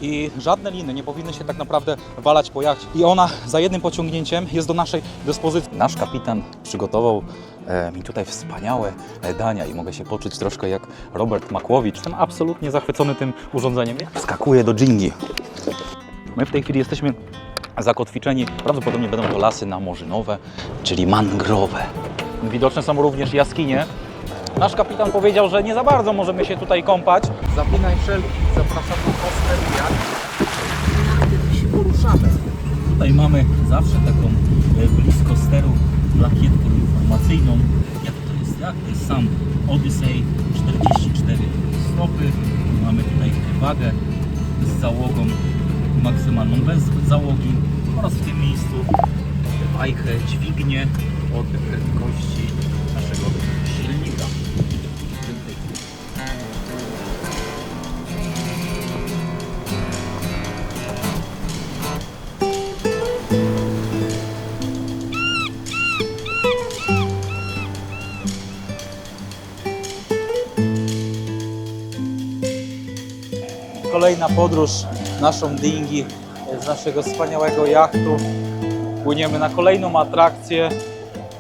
i żadne liny nie powinny się tak naprawdę walać po jachcie. I ona za jednym pociągnięciem jest do naszej dyspozycji. Nasz kapitan przygotował mi tutaj wspaniałe dania i mogę się poczuć troszkę jak Robert Makłowicz. Jestem absolutnie zachwycony tym urządzeniem. Wskakuję do dżingi. My w tej chwili jesteśmy zakotwiczeni, prawdopodobnie będą to lasy namorzynowe, czyli mangrowe. Widoczne są również jaskinie. Nasz kapitan powiedział, że nie za bardzo możemy się tutaj kąpać. Zapinaj szelki, zapraszam na kostę, jak się poruszamy. Tutaj mamy zawsze taką blisko steru plakietkę informacyjną. Jak to jest? To jest sam Odyssey, 44 stopy. Mamy tutaj wagę z załogą maksymalną bez załogi oraz w tym miejscu wajchę dźwignię od prędkości naszego silnika. Kolejna podróż naszą dinghy z naszego wspaniałego jachtu. Płyniemy na kolejną atrakcję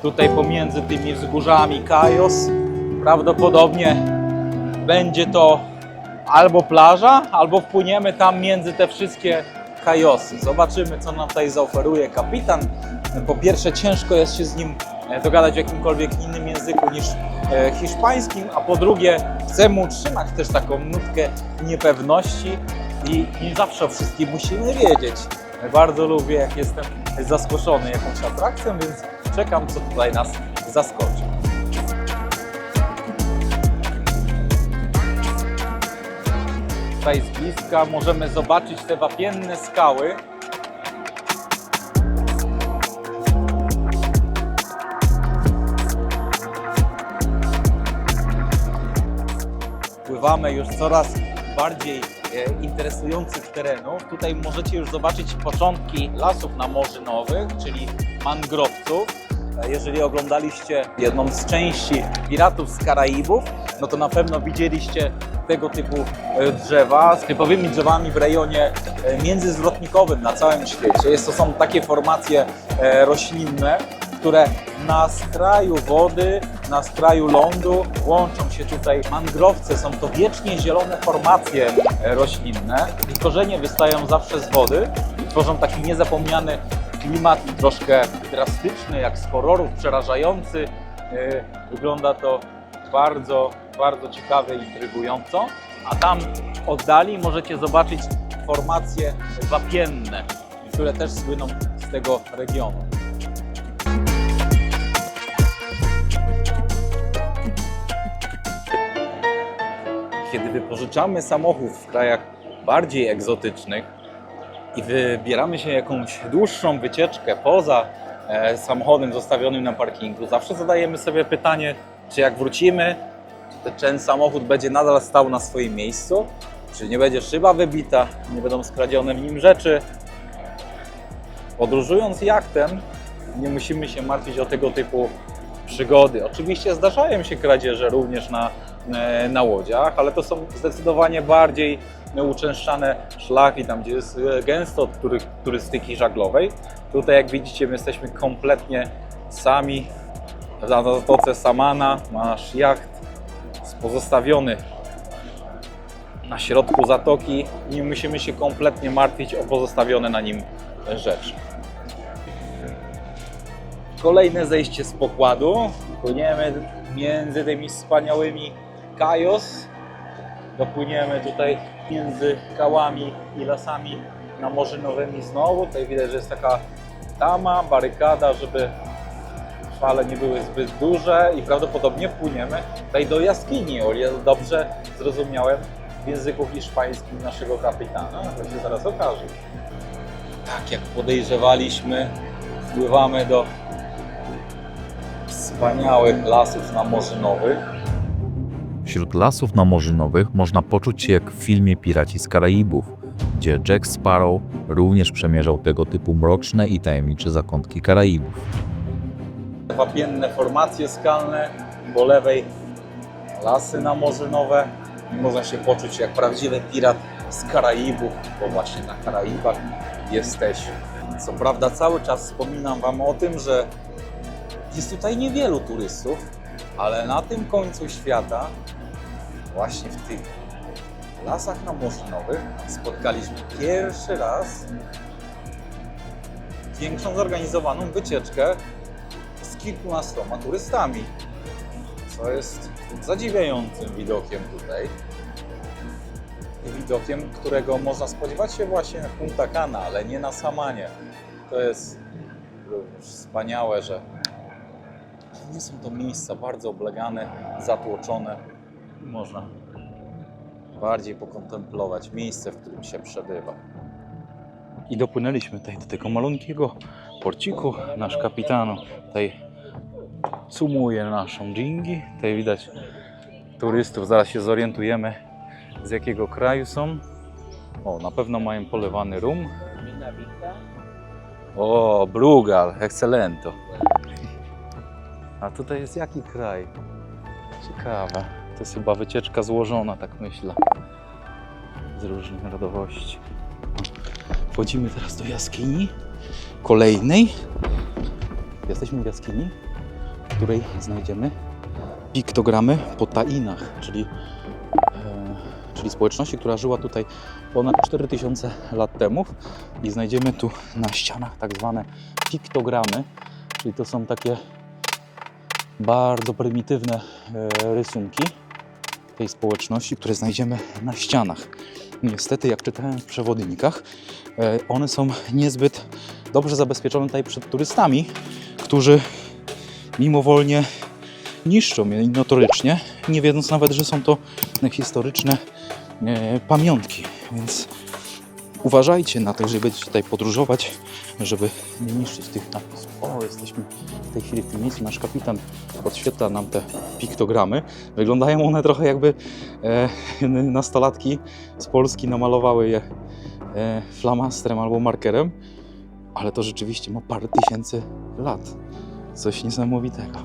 tutaj pomiędzy tymi wzgórzami Kajos. Prawdopodobnie będzie to albo plaża, albo wpłyniemy tam między te wszystkie Kajosy. Zobaczymy, co nam tutaj zaoferuje kapitan. Po pierwsze, ciężko jest się z nim dogadać w jakimkolwiek innym języku niż hiszpańskim, a po drugie, chcę mu utrzymać też taką nutkę niepewności i nie zawsze o wszystkim musimy wiedzieć. Bardzo lubię, jak jestem zaskoczony jakąś atrakcją, więc czekam, co tutaj nas zaskoczy. Tutaj z bliska możemy zobaczyć te wapienne skały. Pływamy już coraz bardziej interesujących terenów. Tutaj możecie już zobaczyć początki lasów namorzynowych, czyli mangrowców. Jeżeli oglądaliście jedną z części Piratów z Karaibów, no to na pewno widzieliście tego typu drzewa z typowymi drzewami w rejonie międzyzwrotnikowym na całym świecie. Są takie formacje roślinne, które na skraju wody, na skraju lądu łączą się tutaj. Mangrowce są to wiecznie zielone formacje roślinne i korzenie wystają zawsze z wody i tworzą taki niezapomniany klimat, troszkę drastyczny, jak z horrorów, przerażający. Wygląda to bardzo, bardzo ciekawe i intrygująco. A tam w oddali możecie zobaczyć formacje wapienne, które też słyną z tego regionu. Kiedy wypożyczamy samochód w krajach bardziej egzotycznych i wybieramy się jakąś dłuższą wycieczkę poza samochodem zostawionym na parkingu, zawsze zadajemy sobie pytanie, czy jak wrócimy, to ten samochód będzie nadal stał na swoim miejscu, czy nie będzie szyba wybita, nie będą skradzione w nim rzeczy. Podróżując jachtem, nie musimy się martwić o tego typu przygody. Oczywiście zdarzają się kradzieże również na łodziach, ale to są zdecydowanie bardziej uczęszczane szlaki, tam gdzie jest gęsto od turystyki żaglowej. Tutaj, jak widzicie, my jesteśmy kompletnie sami na zatoce Samana. Nasz jacht jest pozostawiony na środku zatoki i nie musimy się kompletnie martwić o pozostawione na nim rzeczy. Kolejne zejście z pokładu. Płyniemy między tymi wspaniałymi Kajos. Dopłyniemy tutaj między skałami i lasami namorzynowymi znowu. Tutaj widać, że jest taka tama, barykada, żeby fale nie były zbyt duże i prawdopodobnie wpłyniemy tutaj do jaskini, o ile dobrze zrozumiałem w języku hiszpańskim naszego kapitana. To się zaraz okaże. Tak jak podejrzewaliśmy, wpływamy do wspaniałych lasów namorzynowych. Wśród lasów namorzynowych można poczuć się jak w filmie Piraci z Karaibów, gdzie Jack Sparrow również przemierzał tego typu mroczne i tajemnicze zakątki Karaibów. Wapienne formacje skalne, po lewej lasy namorzynowe. Można się poczuć jak prawdziwy pirat z Karaibów, bo właśnie na Karaibach jesteśmy. Co prawda cały czas wspominam Wam o tym, że jest tutaj niewielu turystów, ale na tym końcu świata, właśnie w tych lasach namorzynowych, spotkaliśmy pierwszy raz większą zorganizowaną wycieczkę z kilkunastoma turystami, co jest zadziwiającym widokiem tutaj. Widokiem, którego można spodziewać się właśnie na Punta Cana, ale nie na Samanie. To jest również wspaniałe, że nie są to miejsca bardzo oblegane, zatłoczone. Można bardziej pokontemplować miejsce, w którym się przebywa. I dopłynęliśmy tutaj do tego malutkiego porciku. Nasz kapitan tutaj sumuje naszą dżingi. Tutaj widać turystów, zaraz się zorientujemy, z jakiego kraju są. O, na pewno mają polewany rum. O, Brugal, excelento. A tutaj jest jaki kraj? Ciekawe. To jest chyba wycieczka złożona, tak myślę. Z różnych narodowości. Wchodzimy teraz do jaskini kolejnej. Jesteśmy w jaskini, w której znajdziemy piktogramy po tainach, czyli społeczności, która żyła tutaj ponad 4000 lat temu. I znajdziemy tu na ścianach tak zwane piktogramy, czyli to są takie bardzo prymitywne rysunki tej społeczności, które znajdziemy na ścianach. Niestety, jak czytałem w przewodnikach, one są niezbyt dobrze zabezpieczone tutaj przed turystami, którzy mimowolnie niszczą je notorycznie, nie wiedząc nawet, że są to historyczne pamiątki. Więc uważajcie na to, jeżeli będziecie tutaj podróżować, żeby nie niszczyć tych napisów. O, jesteśmy w tej chwili w tym miejscu. Nasz kapitan podświetla nam te piktogramy. Wyglądają one trochę jakby nastolatki z Polski namalowały je flamastrem albo markerem, ale to rzeczywiście ma parę tysięcy lat. Coś niesamowitego.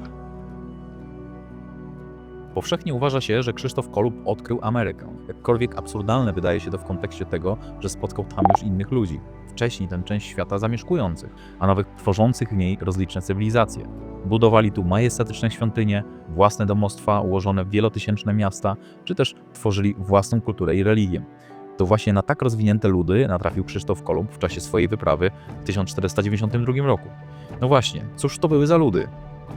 Powszechnie uważa się, że Krzysztof Kolumb odkrył Amerykę. Jakkolwiek absurdalne wydaje się to w kontekście tego, że spotkał tam już innych ludzi. Wcześniej tę część świata zamieszkujących, a nawet tworzących w niej rozliczne cywilizacje. Budowali tu majestatyczne świątynie, własne domostwa ułożone w wielotysięczne miasta, czy też tworzyli własną kulturę i religię. To właśnie na tak rozwinięte ludy natrafił Krzysztof Kolumb w czasie swojej wyprawy w 1492 roku. No właśnie, cóż to były za ludy?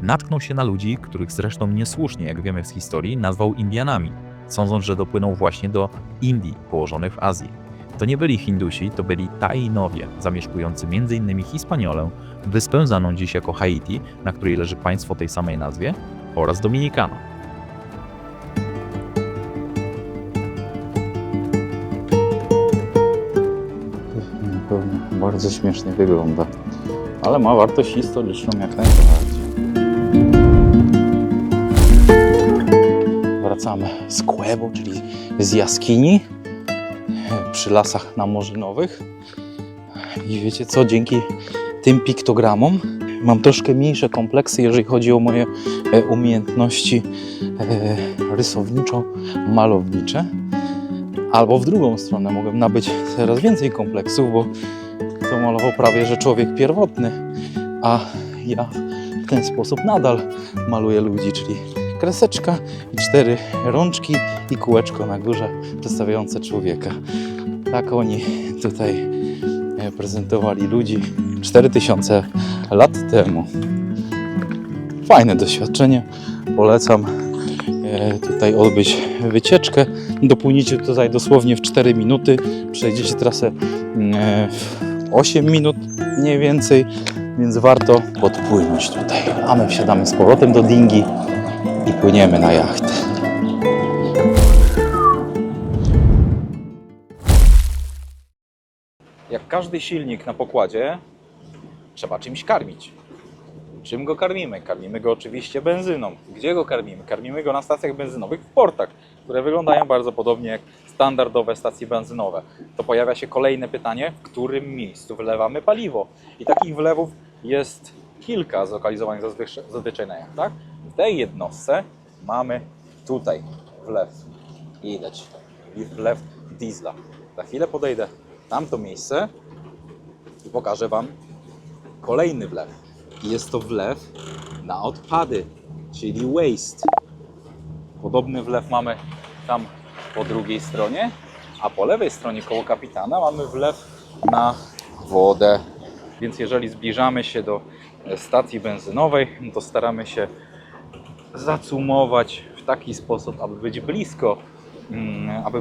Natknął się na ludzi, których zresztą niesłusznie, jak wiemy z historii, nazwał Indianami, sądząc, że dopłynął właśnie do Indii, położonych w Azji. To nie byli Hindusi, to byli Tainowie, zamieszkujący m.in. Hispaniolę, wyspę znaną dziś jako Haiti, na której leży państwo o tej samej nazwie, oraz Dominikana. Pewnie bardzo śmiesznie wygląda, ale ma wartość historyczną jak najbardziej. Wracamy z Quebo, czyli z jaskini przy lasach namorzynowych. I wiecie co, dzięki tym piktogramom mam troszkę mniejsze kompleksy, jeżeli chodzi o moje umiejętności rysowniczo-malownicze. Albo w drugą stronę mogłem nabyć coraz więcej kompleksów, bo to malował prawie że człowiek pierwotny, a ja w ten sposób nadal maluję ludzi, czyli kreseczka i 4 rączki i kółeczko na górze przedstawiające człowieka. Tak oni tutaj prezentowali ludzi 4000 lat temu. Fajne doświadczenie, polecam tutaj odbyć wycieczkę. Dopłyniecie tutaj dosłownie w 4 minuty, przejdziecie trasę w 8 minut mniej więcej, więc warto podpłynąć tutaj. A my wsiadamy z powrotem do dinghy i płyniemy na jachtę. Jak każdy silnik na pokładzie, trzeba czymś karmić. Czym go karmimy? Karmimy go oczywiście benzyną. Gdzie go karmimy? Karmimy go na stacjach benzynowych w portach, które wyglądają bardzo podobnie jak standardowe stacje benzynowe. To pojawia się kolejne pytanie, w którym miejscu wlewamy paliwo? I takich wlewów jest kilka zlokalizowanych zazwyczaj na jachtach. W tej jednostce mamy tutaj wlew. Widać, wlew diesla. za chwilę podejdę w tamto miejsce i pokażę Wam kolejny wlew. Jest to wlew na odpady, czyli waste. Podobny wlew mamy tam po drugiej stronie, a po lewej stronie koło kapitana mamy wlew na wodę. Więc jeżeli zbliżamy się do stacji benzynowej, to staramy się zacumować w taki sposób, aby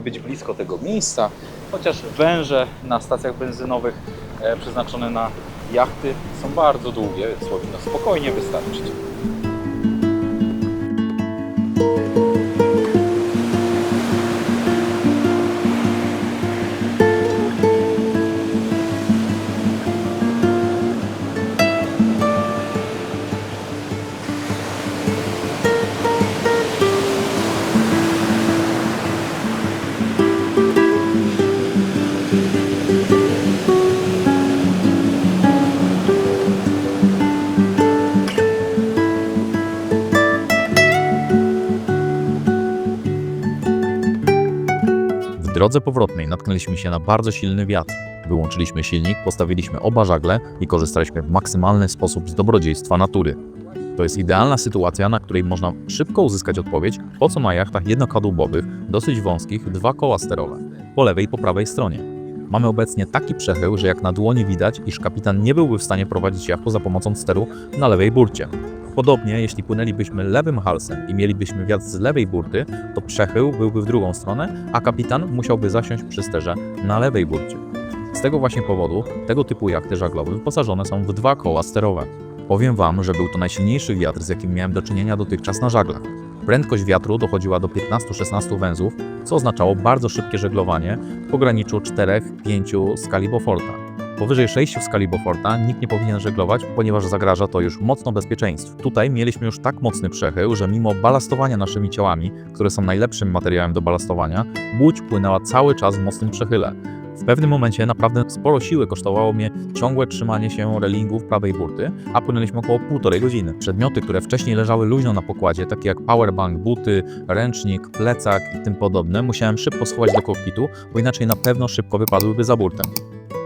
być blisko tego miejsca, chociaż węże na stacjach benzynowych przeznaczone na jachty są bardzo długie, więc powinno spokojnie wystarczyć. W drodze powrotnej natknęliśmy się na bardzo silny wiatr. Wyłączyliśmy silnik, postawiliśmy oba żagle i korzystaliśmy w maksymalny sposób z dobrodziejstwa natury. To jest idealna sytuacja, na której można szybko uzyskać odpowiedź, po co na jachtach jednokadłubowych, dosyć wąskich, 2 koła sterowe, po lewej i po prawej stronie. Mamy obecnie taki przechył, że jak na dłoni widać, iż kapitan nie byłby w stanie prowadzić jachtu za pomocą steru na lewej burcie. Podobnie, jeśli płynęlibyśmy lewym halsem i mielibyśmy wiatr z lewej burty, to przechył byłby w drugą stronę, a kapitan musiałby zasiąść przy sterze na lewej burcie. Z tego właśnie powodu tego typu jachty żaglowe wyposażone są w 2 koła sterowe. Powiem Wam, że był to najsilniejszy wiatr, z jakim miałem do czynienia dotychczas na żaglach. Prędkość wiatru dochodziła do 15-16 węzłów, co oznaczało bardzo szybkie żeglowanie w pograniczu 4-5 w skali Beauforta. Powyżej 6 w skali Beauforta nikt nie powinien żeglować, ponieważ zagraża to już mocno bezpieczeństwu. Tutaj mieliśmy już tak mocny przechył, że mimo balastowania naszymi ciałami, które są najlepszym materiałem do balastowania, łódź płynęła cały czas w mocnym przechyle. W pewnym momencie naprawdę sporo siły kosztowało mnie ciągłe trzymanie się relingów prawej burty, a płynęliśmy około 1,5 godziny. Przedmioty, które wcześniej leżały luźno na pokładzie, takie jak powerbank, buty, ręcznik, plecak i tym podobne, musiałem szybko schować do kokpitu, bo inaczej na pewno szybko wypadłyby za burtę.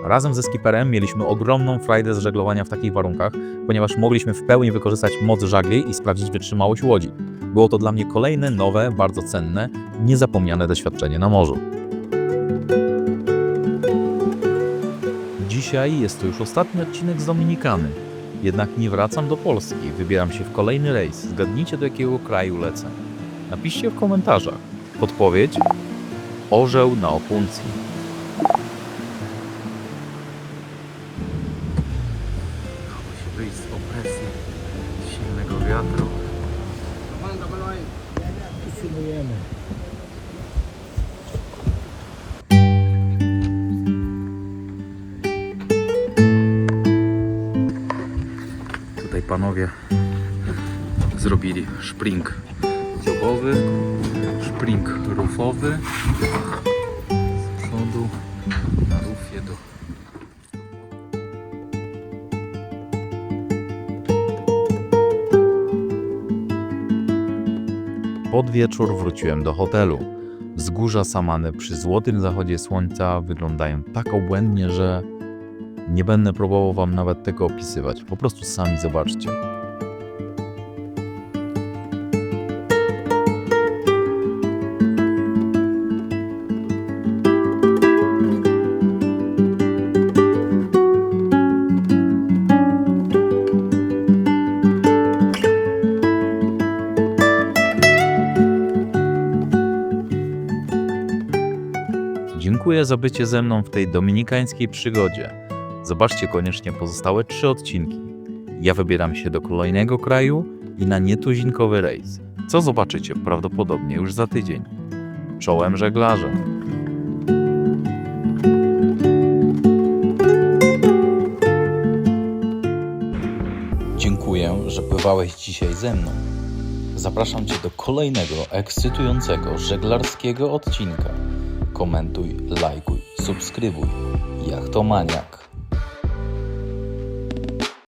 Razem ze skipperem mieliśmy ogromną frajdę z żeglowania w takich warunkach, ponieważ mogliśmy w pełni wykorzystać moc żagli i sprawdzić wytrzymałość łodzi. Było to dla mnie kolejne, nowe, bardzo cenne, niezapomniane doświadczenie na morzu. Dzisiaj jest to już ostatni odcinek z Dominikany. Jednak nie wracam do Polski, wybieram się w kolejny rejs. Zgadnijcie, do jakiego kraju lecę. Napiszcie w komentarzach. Podpowiedź: orzeł na opuncji. Musi wyjść z opresji silnego wiatru. Tutaj panowie zrobili szpring dziobowy, szpring rufowy z przodu na rufie do pod wieczór wróciłem do hotelu. Wzgórza Samany przy złotym zachodzie słońca wyglądają tak obłędnie, że nie będę próbował Wam nawet tego opisywać. Po prostu sami zobaczcie. Dziękuję za bycie ze mną w tej dominikańskiej przygodzie. Zobaczcie koniecznie pozostałe 3 odcinki. Ja wybieram się do kolejnego kraju i na nietuzinkowy rejs. Co zobaczycie prawdopodobnie już za tydzień. Czołem żeglarze! Dziękuję, że pływałeś dzisiaj ze mną. Zapraszam Cię do kolejnego ekscytującego żeglarskiego odcinka. Komentuj, lajkuj, subskrybuj. Jachtomaniak.